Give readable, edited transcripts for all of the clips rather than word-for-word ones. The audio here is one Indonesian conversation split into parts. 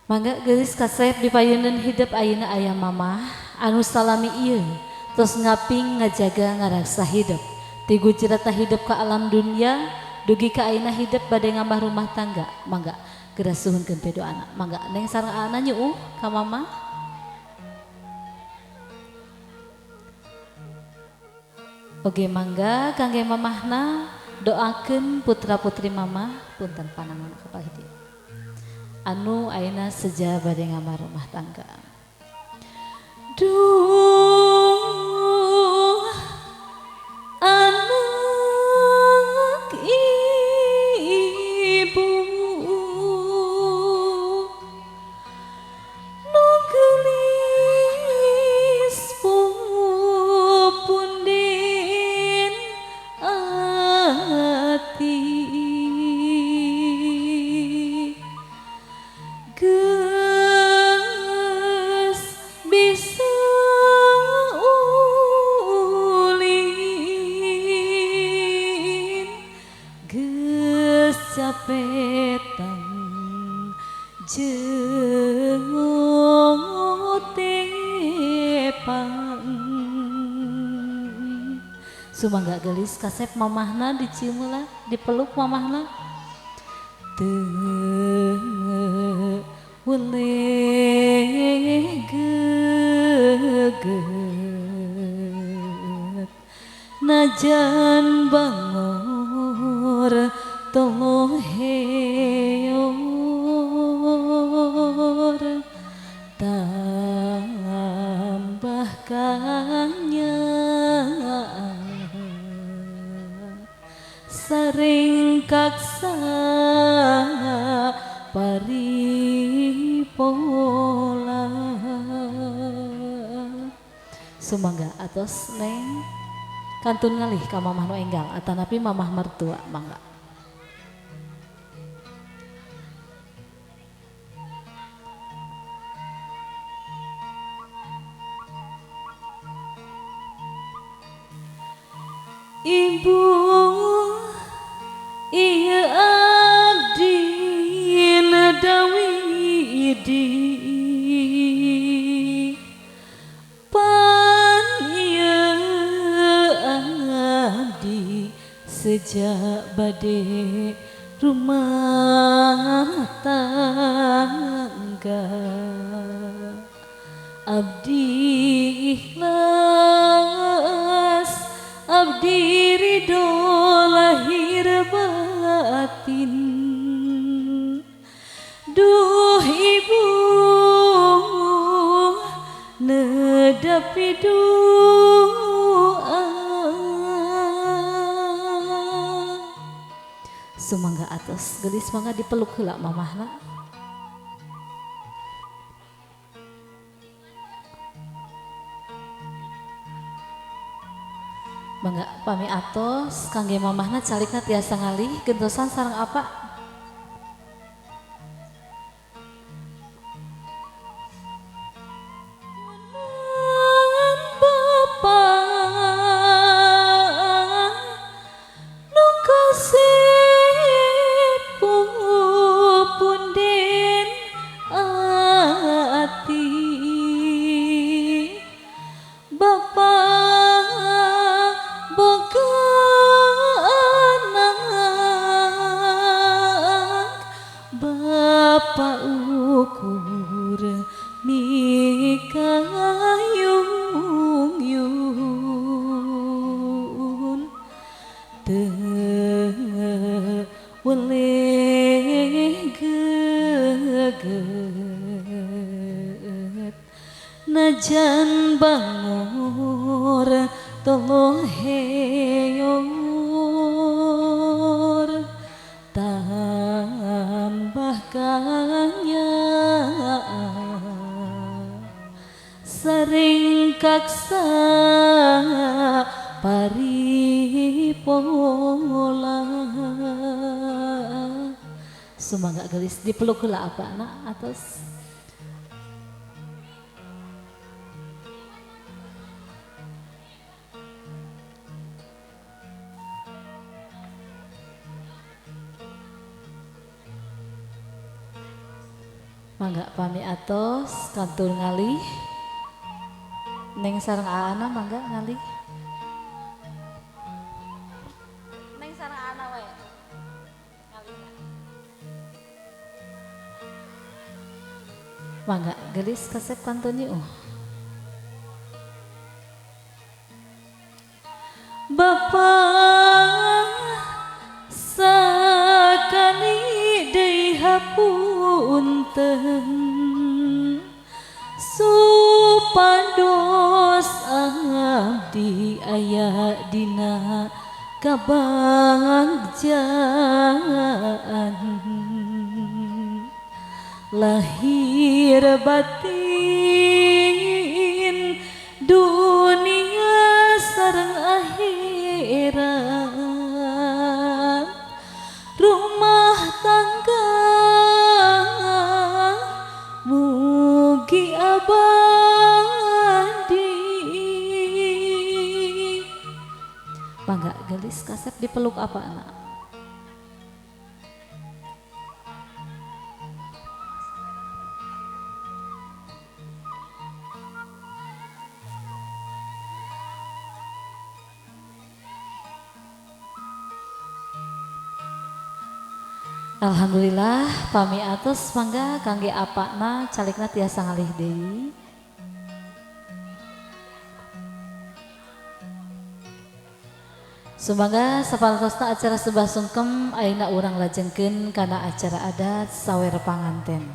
Mangga geus kasep di payeunan hidup ayeuna aya mamah anu salami ieu tos ngaping ngajaga ngaraksa hidup ti gujrata hidup ka alam dunia dugi ka ayeuna hidup bade ngambah rumah tangga. Mangga geura suhunkeun doana. Mangga neng sareng aana nyuuh ka mamah. Oge mangga kangge mamahna doakeun putra putri mamah punten panangan kapahidi anu ayeuna seja bade ngamar rumah tangga. Duh anak ibu nu geulis pupunden ati geus bisa ulin geus capetan jeung tepang sumangga gelis kasep mamahna dicium heula dipeluk mamahna teu uleh geget najan bangor toloh heor tambah kanyaan saring kaksa paripola sumangga atos neng kantun ngalih ka mamah nu enggal atanapi mamah mertua. Mangga ibu ieu abdi nadawidi pan ieu abdi sejak bade rumah tangga abdi ikhlas abdi ridho lahir batin. Duh ibu nedapi doa sumangga atos gelis mangga dipeluk heula mamahna. Mangga pami atos kangge mamahna calikna tiasa ngalih gentosan sareng apa Bapak ukur mikayung-yung teu weleh geget najan bangor toloh heor tambah kanyaan saring kaksa paripola sumangga gelis dipeluk heula apana atos. Mangga pami atos kantur ngali. Neng sareng aana mangga ngali. Neng sareng aana wae. Ngali. Mangga gelis kasep kantun yuk. Bapak sakali deui hapunten supados abdi aya dina kabagjaan lahir batin dunia sareng akhirat rumah tangga mugi abadi. Mangga gelis kasep dipeluk apa anak? Alhamdulillah pami atos mangga kangge apana calikna tiasa ngalih deui. Sumangga sapartosna acara sebah sungkem ayeuna urang lajengkeun kana acara adat sawer panganten.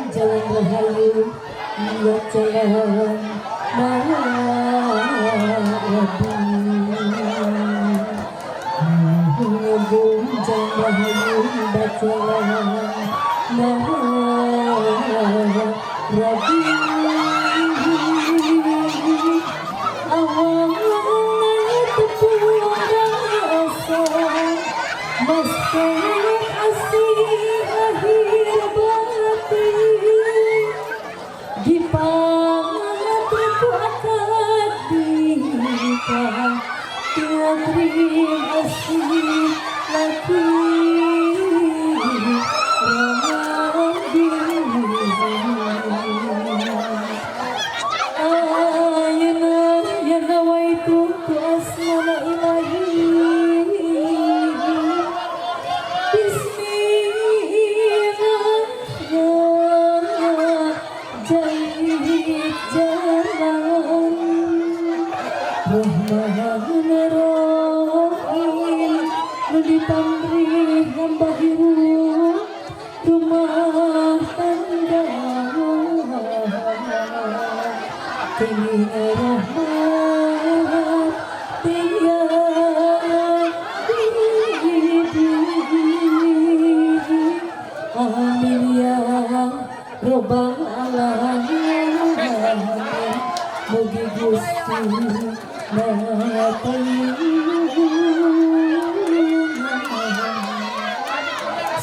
Jalan rahayu buat jalan jangan baca Rabi awalnya terpulang asa masyarakat asih akhir batin di pangatku akad nikah terima kasih lagi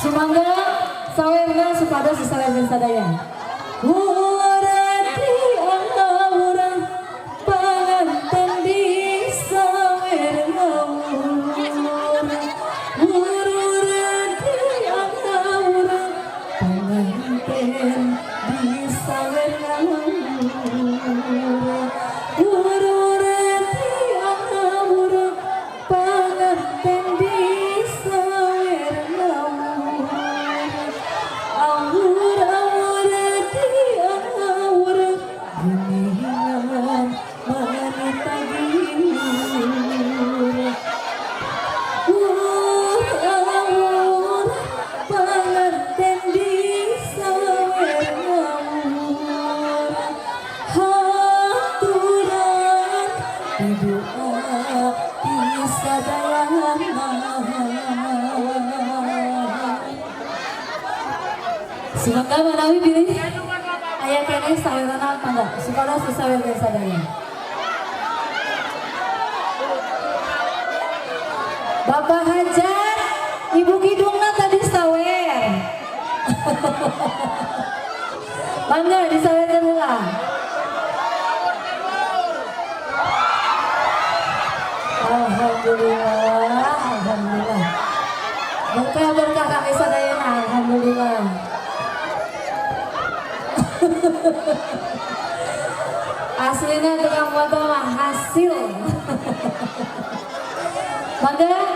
Sumangga sawerna supados sasawen sadaya. Urati urang panganten di sawer ngawur. Urati urang panganten di sawer ngawur. Urati urang panganten di sawer ngawur. Sumangga manawi pilih aya keneh sawerana mangga supados sawer sadaya. Bapak Hajar, Ibu Kidungna tadi sawer. Mangga disawerkeun heula. Alhamdulillah, alhamdulillah. Berkah kami Aslinya tukang foto mah hasil. Mangga